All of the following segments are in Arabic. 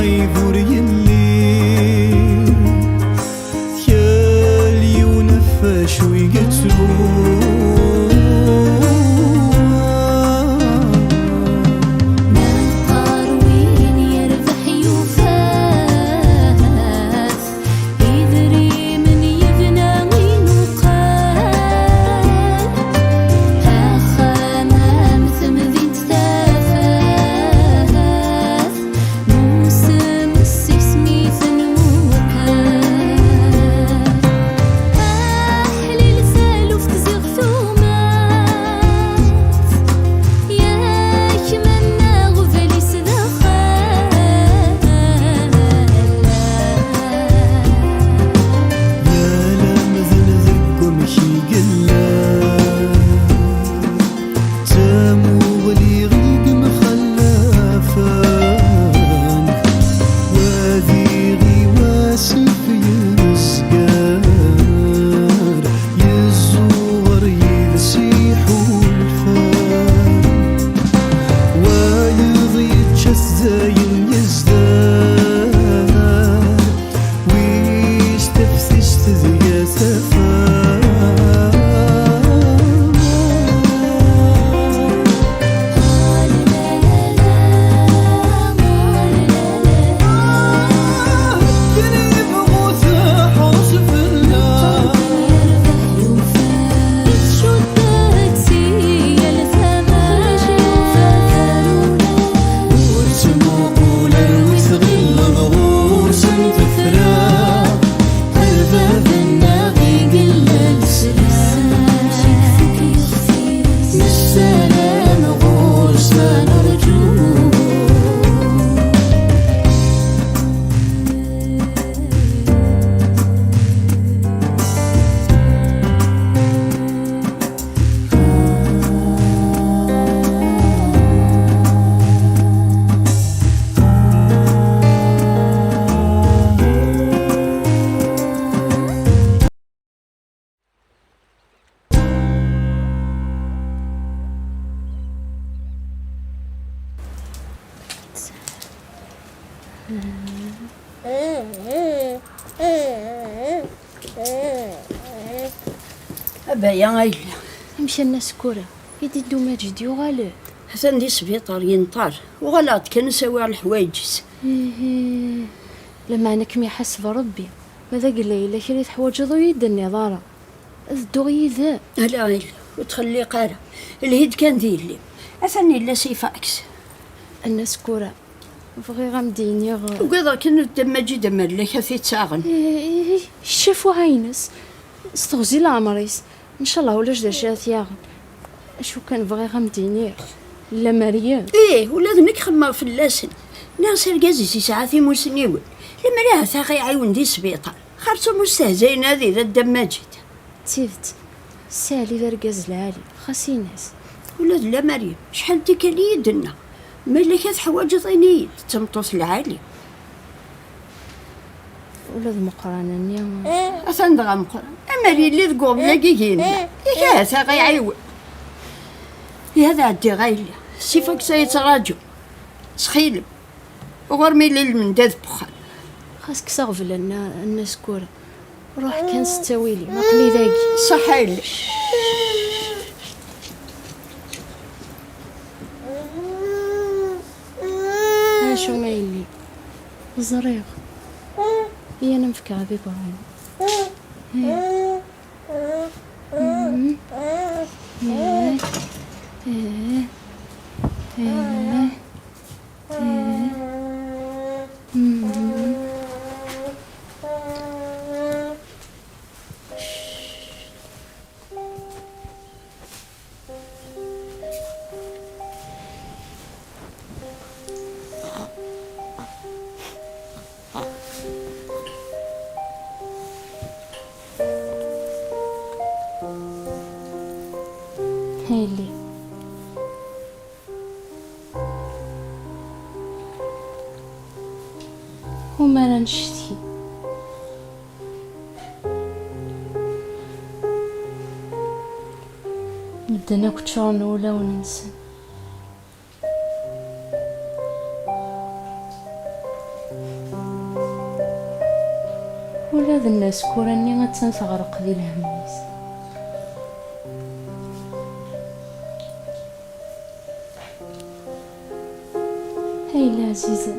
عيذور يلي يالي ونفاش ويقتلوا أبا يا غايلة مشى الناس كورة يدي دو ماجد يغالي حسن دي سبيطار ينطار وغلط كان نسوي على الحوايجس. لما انك يحسب ربي ماذا قال لي الا شريت حوايج ضويد النظاره الدغي ذا لا وتخلي قارة الهيد كان دير لي أثني لا سيفاكس الناس كورة بغي غامدين يا غا وقضا كانوا دماجي دمر لك هثي تساغن شافوا عينس استغزي العمريس ان شاء الله ولا جدا شات ياغن شو كان بغي غامدين لا مريم ولا ذنك خما في اللسن ناصر قازي ساعاتي موسنيول لما راه ثاقي عيون دي سبيطار خرصوا مستهزين هذه ذا الدماجد تيفت سالي ذا رقاز العالي خاصي ناس ولاد لا مريم شحال ديك اللي يدنا مالك حوايج طينيد تمطوس العالي ولاد مقرانا اليوم أصندغ مقران أمالي اللي ذقوم لاقيين يا ثاقي عيون هذا عدي غايلة سيفك سيتراجو سخيلم وغرمي ليل من داذ بخار خاصك صغفل الناس كورة روح كان ستاويلي ما قلي ذاقي صحيلي شو ما يلي الزريق هي انا مفكره بيك هيلي وما انا نشتي بدنا كتشون ولا وننسى ولا ذا الناس كوراني غتان تغرق ذي الهميس. هاي العزيزة،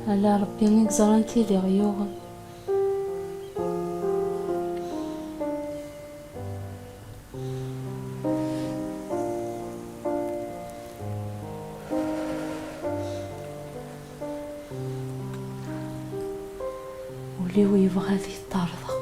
على ربي نيك زرانتي ذي غيوغا. وليو يبغى ذي الطرزق.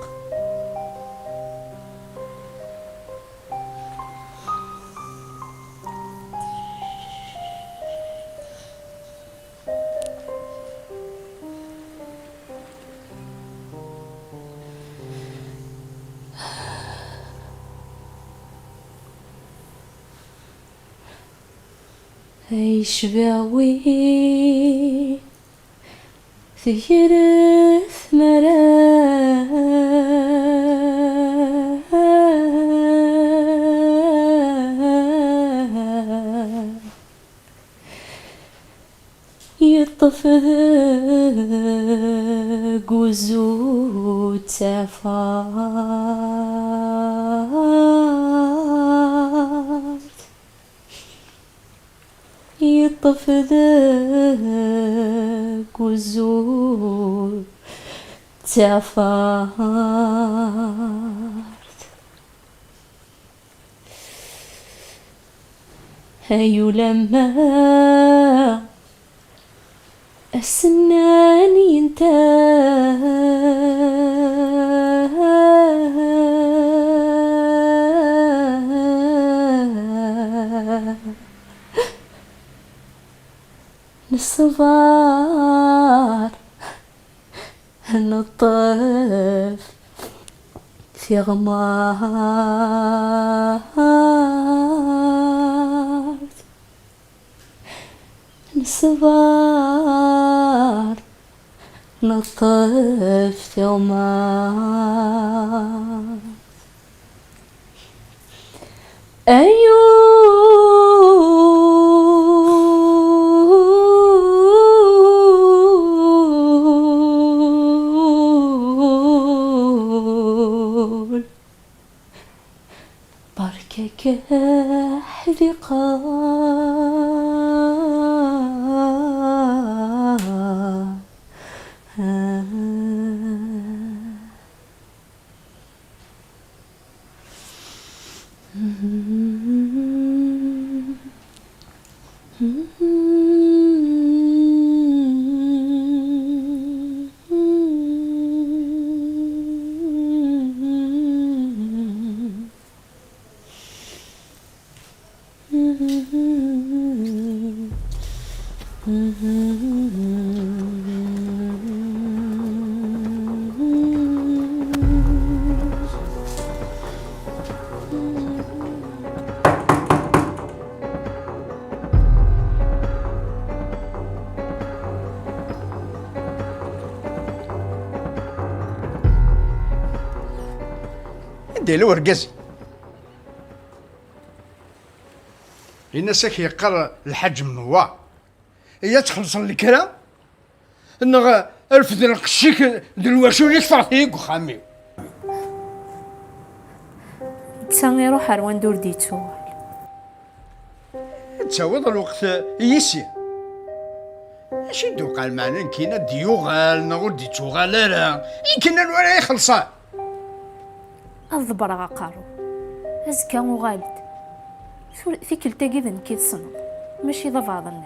هاي شباوي ثيرث يطفق وزود سفارت، يطفق وزود سفارت. هايو لما السنان ينتهى الصغار نطف في غمار الصغار نطف في غمار. أيول بركك حذقا ديال ورقازي الناس كيقرا الحاج منوار هي تخلص الكرا انغ الف ديال القشيك ديال الواشوني كفرتيك وخامي تساني روح اروان دور ديتو تساوض الوقت يسير ماشي دوقع المعنى كاينه ديوغال نقول ديتوغال لا يمكن الولا يخلصها الضبر غاقارو ازكا وغالد فيك التاقي ذن كي تصنو ماشي ذا بعضنا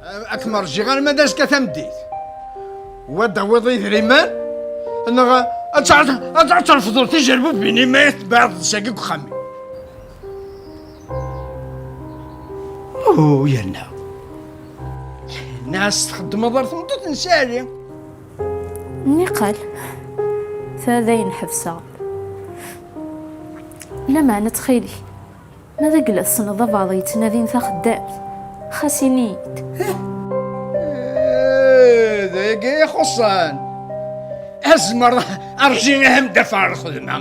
اكمر جيغان ما داش كتمديت ودا وضي ذريمان انغ اتعرف تجربوا بيني ما يتبعض ساقك وخامي اوه يانا الناس تخدم ضرت مدة نسالي نقال فذين حفصة لا معنى تخيلي ماذا جلس نضبع ضيت نادين ثا خدامت خاسينيت ذاك يخصان أزمر أرجينا هم دفع الخدمة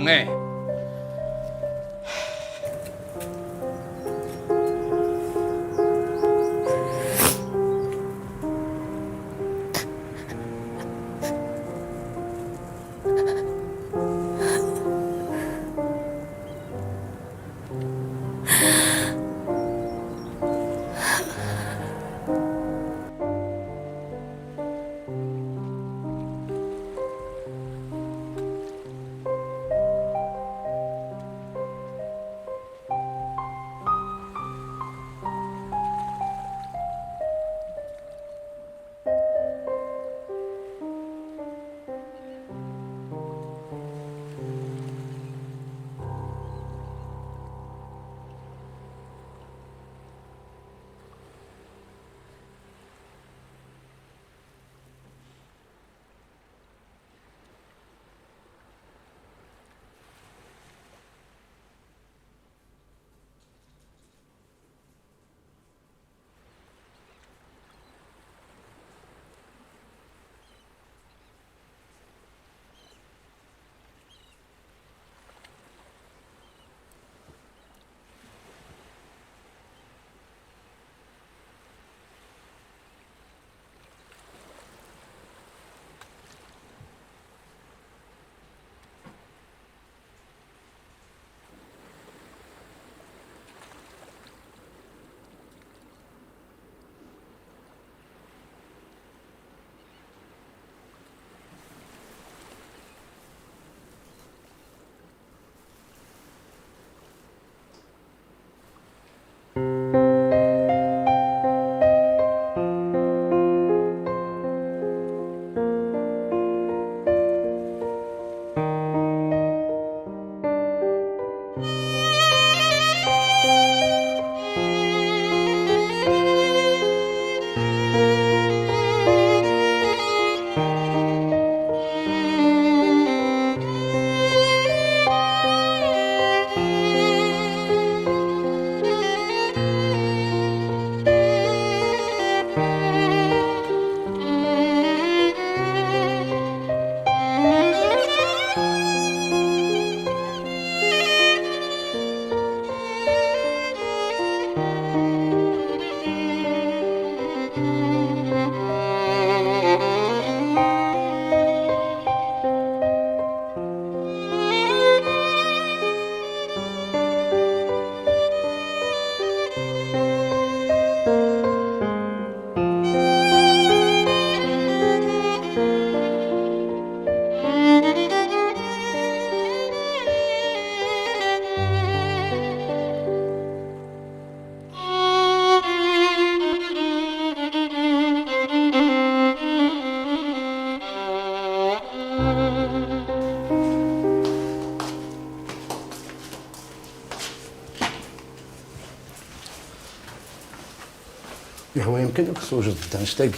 هو يمكن لك توجد تنشتاقي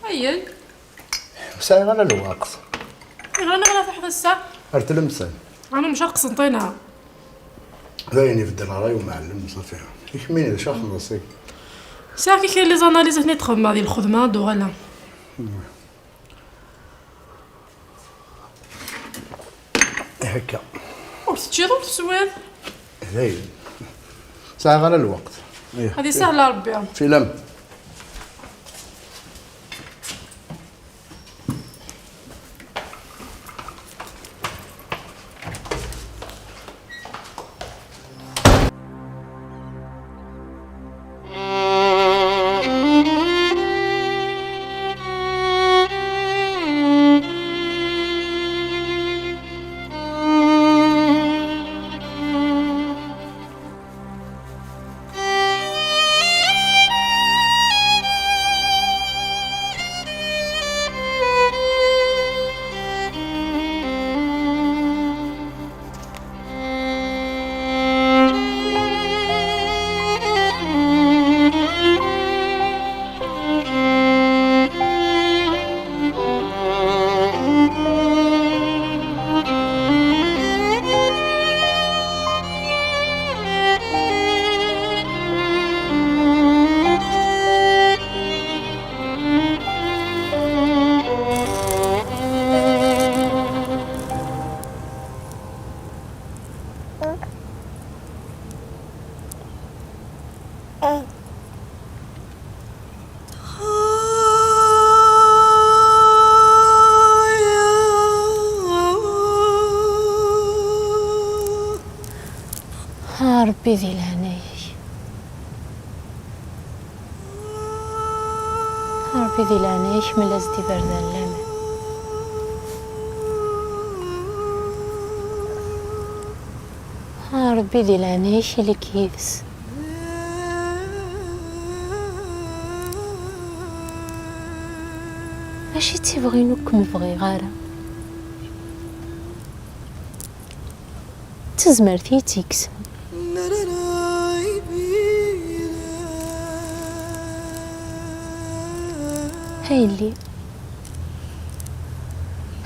أيا ساعة على الوقت غير أنا غلا تحت الساعة ارتلمسان أنا مش قسنطينها بايني في الدنيا ومعلم صافي يكميني ذا شاخ نصيب ساعة كي كاين لي زاناليز هنا تخدم هذه الخدمة دوغالا هكا وتتشيط وتسواد هاي ساعة على الوقت هذه سهلة ربي فيلم ربي ذي العناية ربي ذي العناية من أزدي بردان لامن ربي ذي العناية اللي كيدس ماشي تبغينوك مبغي غارة تزمرتي تيكسم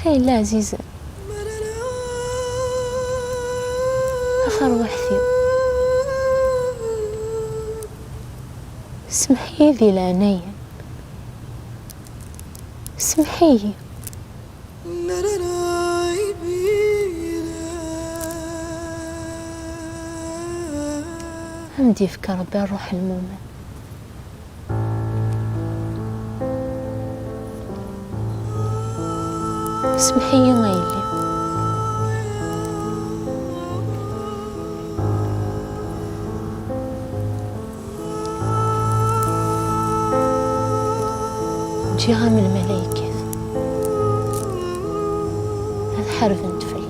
هاي اللي عزيزة أخر وحدي سمحي ذي العناية سمحي همدي فكر بالروح المؤمن اسمحي يا مايلي جيها من الملايكة هذا حرف نتفلي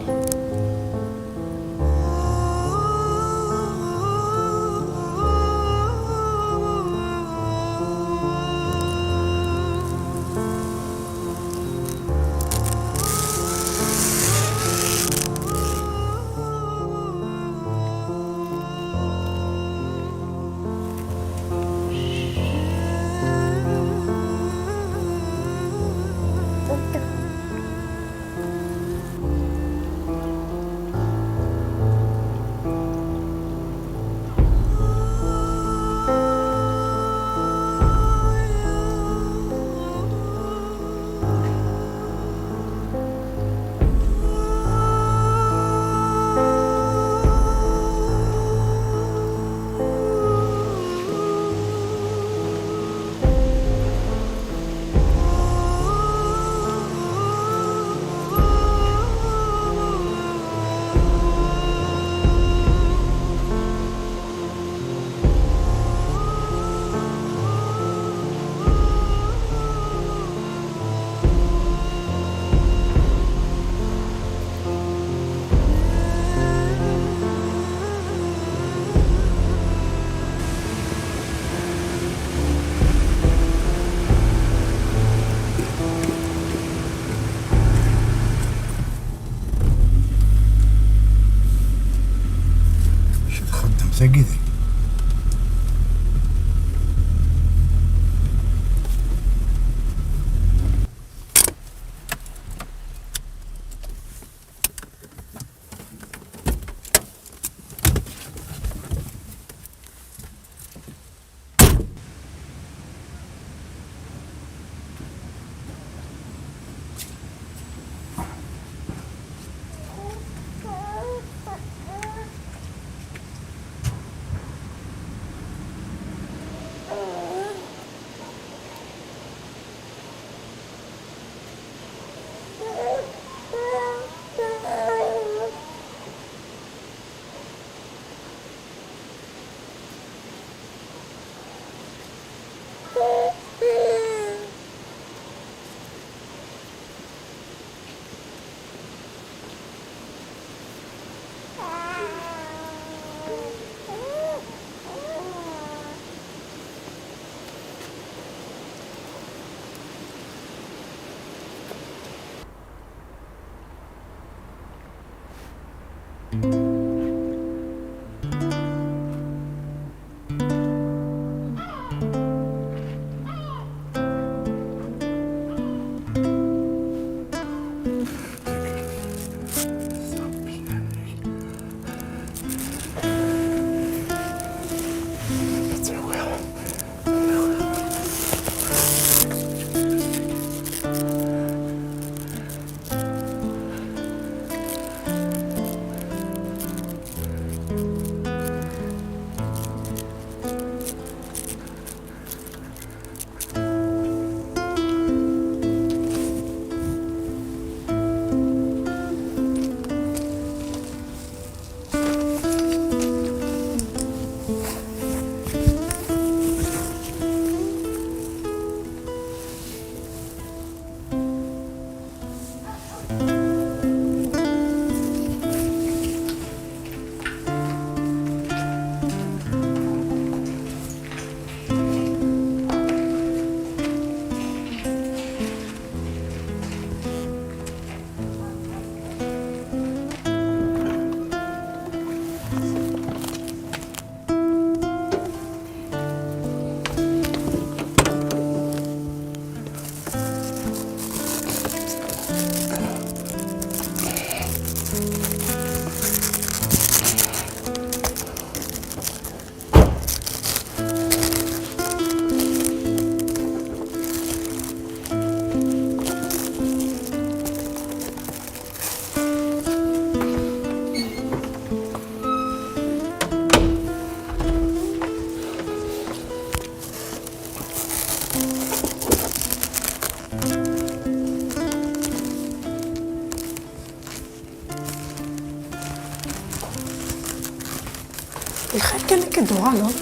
الخير كان كدو غلط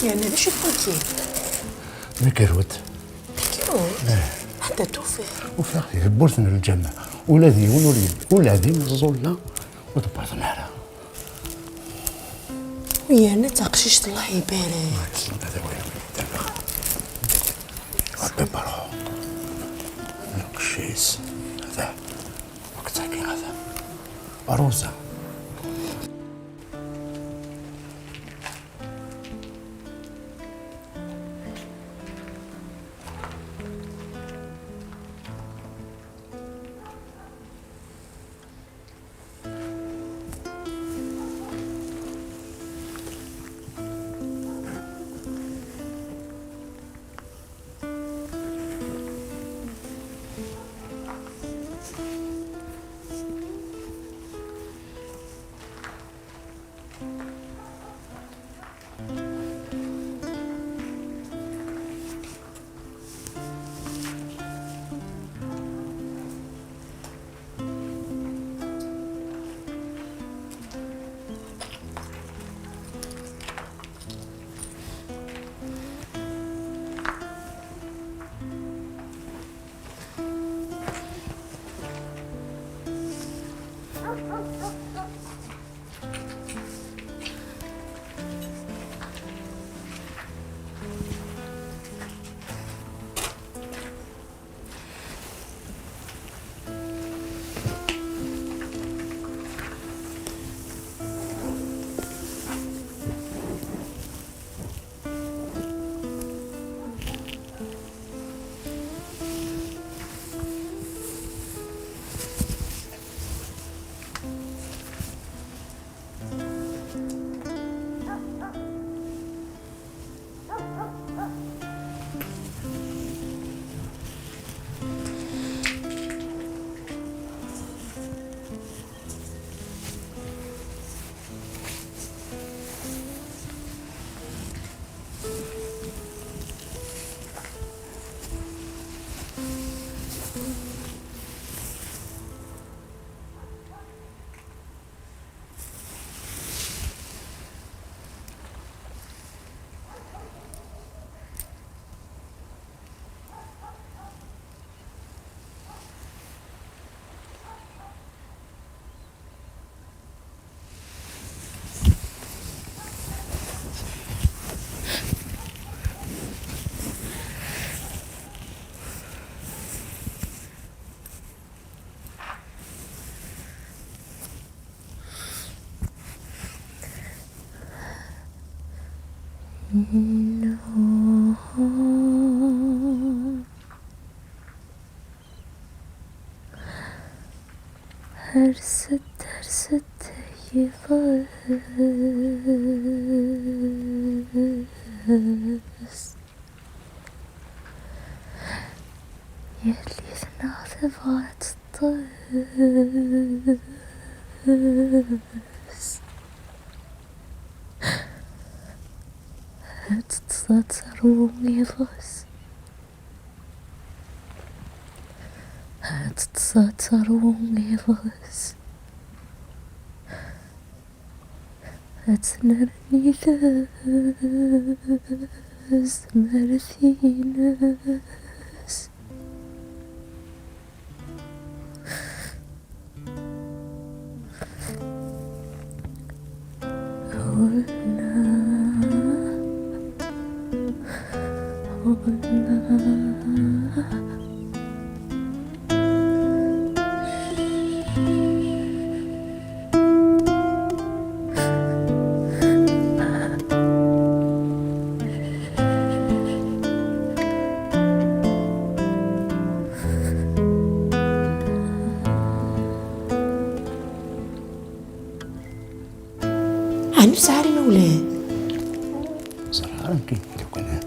يعني باش يفوتي ما كروت كيرو حتى توفي وفاقي بورثنا الجنة ولا ذي ولا ذي الزولة ودبرتنا على ويا انا تقشيش الله يبارك هذا هو الببرو القشيس هذا وقتها كي هذا أروزة هرست يفاس يلي ثناث بغات الطاس هتتسطر وميضاس هتتسطر وميضاس هتنرني ذاس مرثيناس عنو سعر الأولاد صراحة يمكن لو كان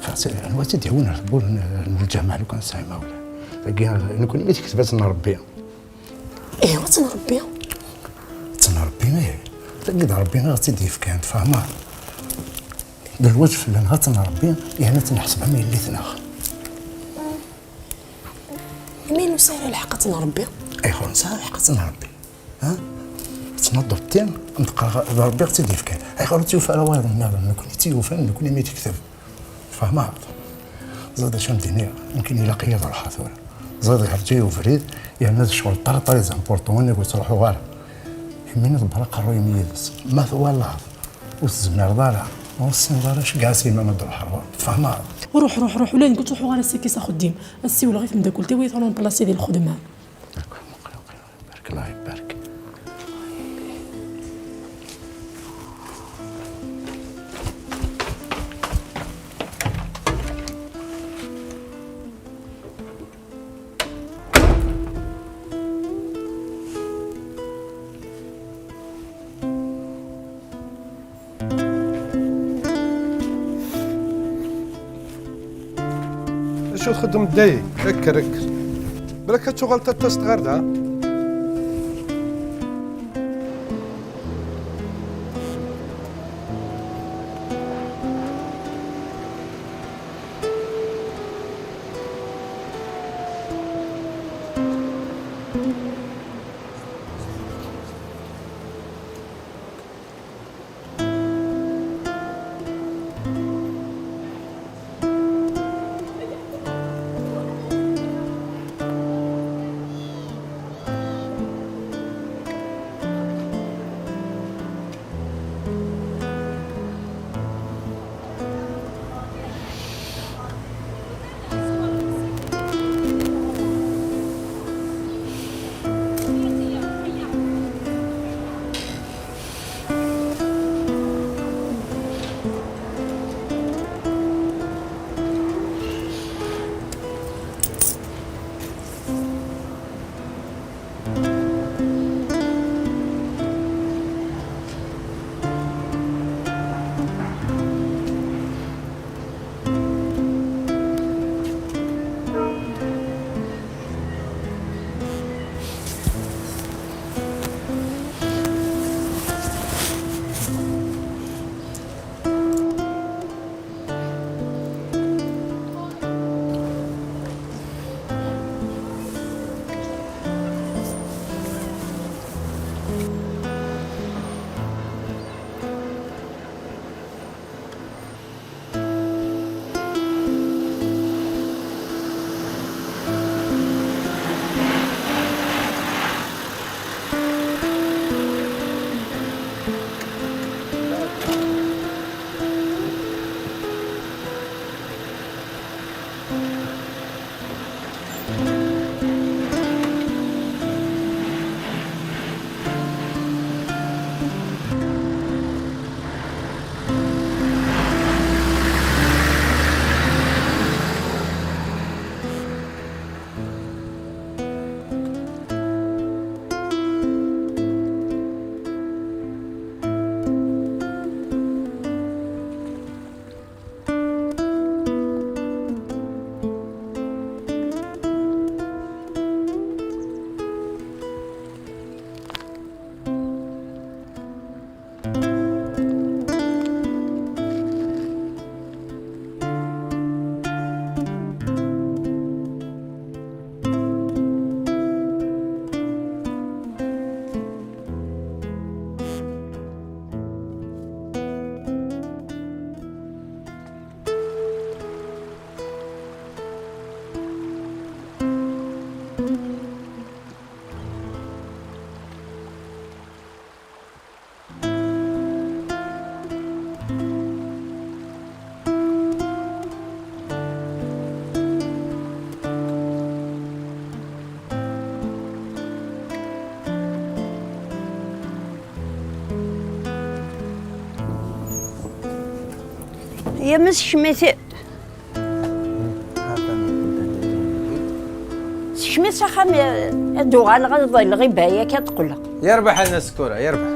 فاصل الوقت ديالنا نربو الجامعة لو كان صايمة ولا لقينا نكون ميت كتبات نربي ايوا تنربيو تنربي ما تلقيت ربينا غتدي في كانت فاهمة الوجه اللي نغطنا ربي يعني تنحسبها من اللي ثناخ. مين وسائل لحقتنا ربي؟ اي خو نسال حقتنا ربي ها تنظف التين نبقى ربي تدي فيك اي خو تشوف على واحد النهار نكون تيوفى نكون ما تكتب فما زاد شنو الدنيا يمكن يلاقي هذا الحاثور زاد يرجي وفريد يعني هذا الشغل طري زامبورطون قلت روحوا غير يمين البرق الروي ميدس ما هو الله والزمير دارا والسن دارا قاسي ما مدرو حرام فما روح روح روح ولا نقول تروحوا على السكيسه خديم السي ولا غير من داكلتي ويطلعوا بلاصي ديال الخدمه. بارك الله يبارك. شو تخدم داي ركر بلاك تشغل تستغر ده. يا مس شميت شميت خام دوغان غض الغبايه كتقول يربح النسكوره يربح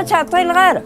تعطي الغاره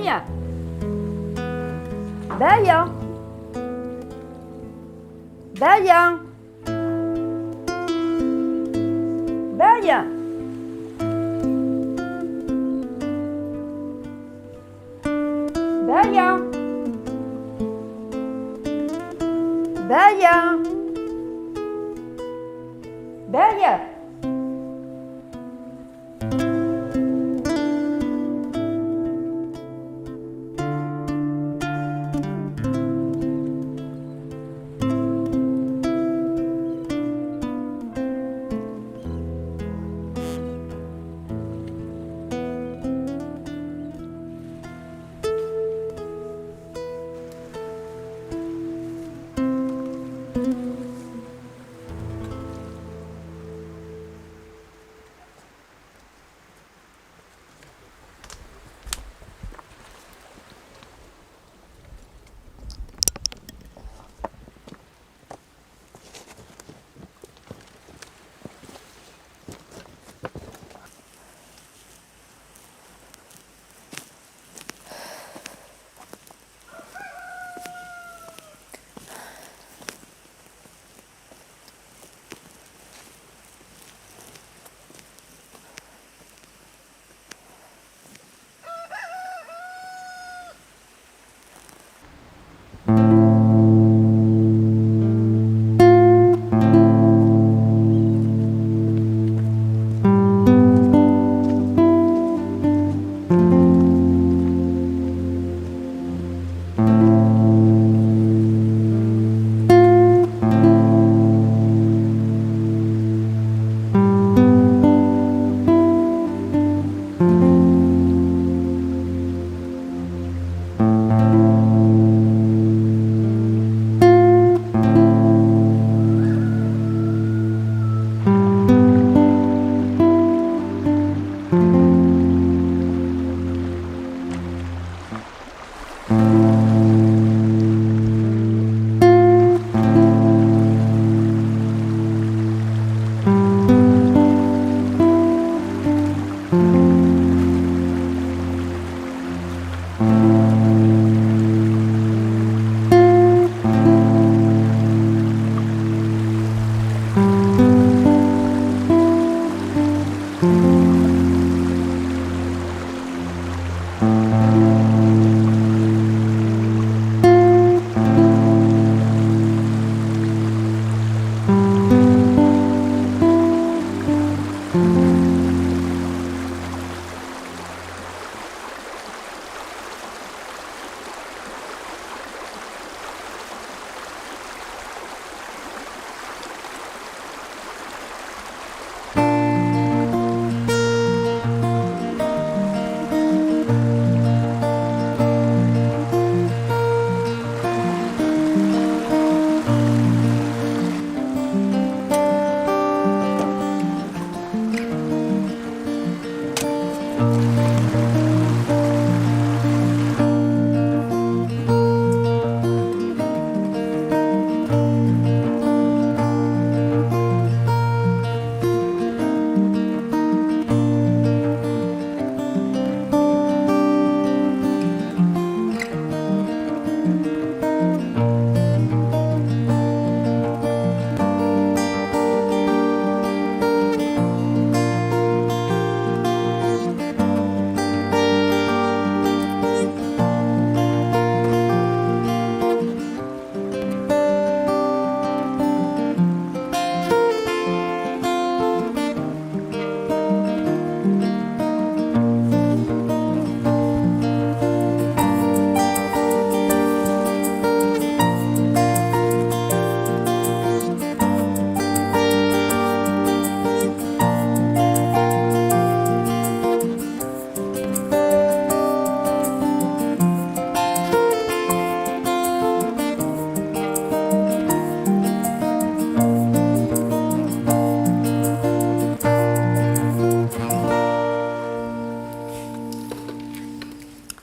بايا بايا بايا بايا بايا بايا بايا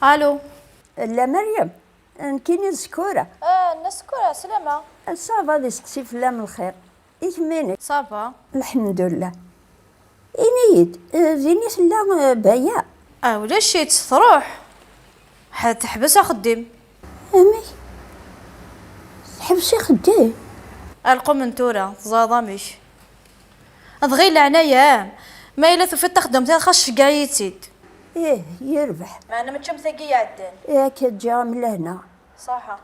الو. لا مريم كاينين سكورة. نسكورة سلامة. صافا دي سقسي فلا من الخير يكملك. صافا الحمد لله. إنيد زيني سلا بايا. ولا شيت تروح حتحبس اخدم. امي حبسي خديه. القو من تورا تظاظمش ضغيل عنايا ما الا ثفت تخدم تخش قايتيد. ايه يربح. ما انا متشم ثقي عدل. ايه كتجا من لهنا. صح.